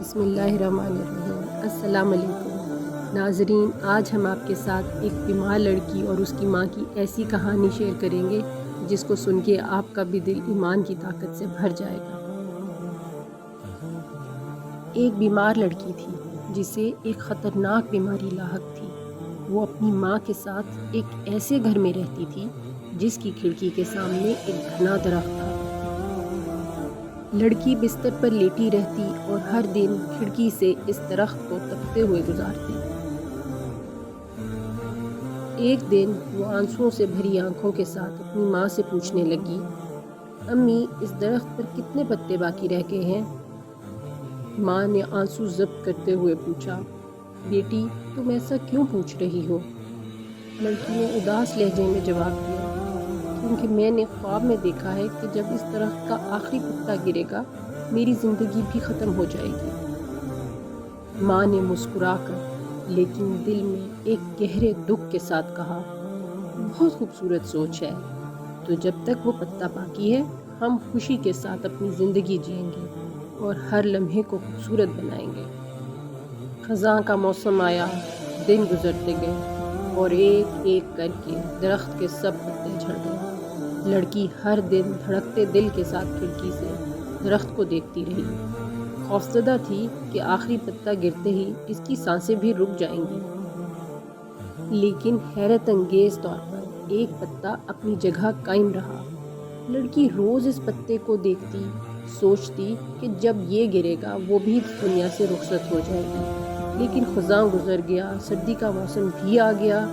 بسم اللہ الرحمن الرحیم۔ السلام علیکم ناظرین، آج ہم آپ کے ساتھ ایک بیمار لڑکی اور اس کی ماں کی ایسی کہانی شیئر کریں گے جس کو سن کے آپ کا بھی دل ایمان کی طاقت سے بھر جائے گا۔ ایک بیمار لڑکی تھی جسے ایک خطرناک بیماری لاحق تھی۔ وہ اپنی ماں کے ساتھ ایک ایسے گھر میں رہتی تھی جس کی کھڑکی کے سامنے ایک گھنا درخت تھا۔ لڑکی بستر پر لیٹی رہتی اور ہر دن کھڑکی سے اس درخت کو تکتے ہوئے گزارتی۔ ایک دن وہ آنسوؤں سے بھری آنکھوں کے ساتھ اپنی ماں سے پوچھنے لگی، امی اس درخت پر کتنے پتے باقی رہ گئے ہیں؟ ماں نے آنسو ضبط کرتے ہوئے پوچھا، بیٹی تم ایسا کیوں پوچھ رہی ہو؟ لڑکی نے اداس لہجے میں جواب دیا، کیونکہ میں نے خواب میں دیکھا ہے کہ جب اس درخت کا آخری پتا گرے گا میری زندگی بھی ختم ہو جائے گی۔ ماں نے مسکرا کر لیکن دل میں ایک گہرے دکھ کے ساتھ کہا، بہت خوبصورت سوچ ہے، تو جب تک وہ پتا باقی ہے ہم خوشی کے ساتھ اپنی زندگی جئیں گے اور ہر لمحے کو خوبصورت بنائیں گے۔ خزاں کا موسم آیا، دن گزرتے گئے اور ایک ایک کر کے درخت کے سب پتے جھڑ گئے۔ لڑکی ہر دن دھڑکتے دل کے ساتھ کھڑکی سے درخت کو دیکھتی رہی، خوفزدہ تھی کہ آخری پتا گرتے ہی اس کی سانسیں بھی رک جائیں گی۔ لیکن حیرت انگیز طور پر ایک پتا اپنی جگہ قائم رہا۔ لڑکی روز اس پتے کو دیکھتی، سوچتی کہ جب یہ گرے گا وہ بھی اس دنیا سے رخصت ہو جائے گی۔ لیکن خزاں گزر گیا، سردی کا موسم بھی آ گیا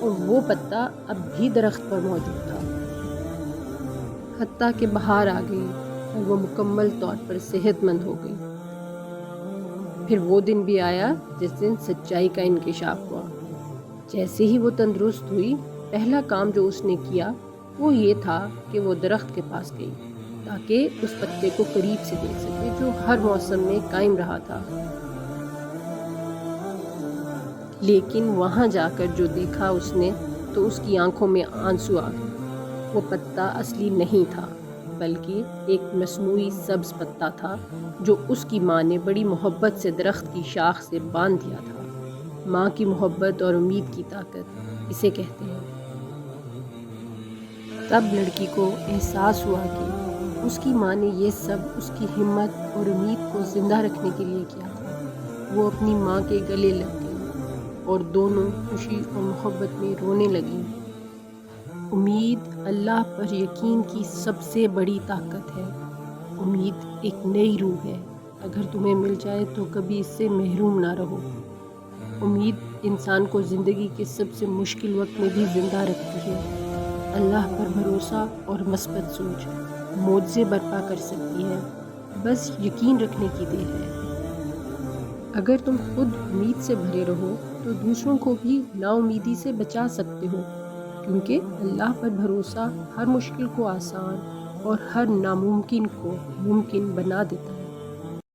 اور وہ پتا اب بھی درخت پر موجود تھا، حتیٰ کہ بہار آ گئی اور وہ مکمل طور پر صحت مند ہو گئی۔ پھر وہ دن بھی آیا جس دن سچائی کا انکشاف ہوا۔ جیسے ہی وہ تندرست ہوئی، پہلا کام جو اس نے کیا وہ یہ تھا کہ وہ درخت کے پاس گئی تاکہ اس پتے کو قریب سے دیکھ سکے جو ہر موسم میں قائم رہا تھا۔ لیکن وہاں جا کر جو دیکھا اس نے تو اس کی آنکھوں میں آنسو آ گئے۔ وہ پتا اصلی نہیں تھا بلکہ ایک مصنوعی سبز پتا تھا جو اس کی ماں نے بڑی محبت سے درخت کی شاخ سے باندھ دیا تھا۔ ماں کی محبت اور امید کی طاقت اسے کہتے ہیں۔ تب لڑکی کو احساس ہوا کہ اس کی ماں نے یہ سب اس کی ہمت اور امید کو زندہ رکھنے کے لیے کیا تھا۔ وہ اپنی ماں کے گلے لگ گئی اور دونوں خوشی اور محبت میں رونے لگیں۔ امید اللہ پر یقین کی سب سے بڑی طاقت ہے۔ امید ایک نئی روح ہے، اگر تمہیں مل جائے تو کبھی اس سے محروم نہ رہو۔ امید انسان کو زندگی کے سب سے مشکل وقت میں بھی زندہ رکھتی ہے۔ اللہ پر بھروسہ اور مثبت سوچ معجزے برپا کر سکتی ہے، بس یقین رکھنے کی دیر ہے۔ اگر تم خود امید سے بھرے رہو تو دوسروں کو بھی نا امیدی سے بچا سکتے ہو، کیونکہ اللہ پر بھروسہ ہر مشکل کو آسان اور ہر ناممکن کو ممکن بنا دیتا ہے۔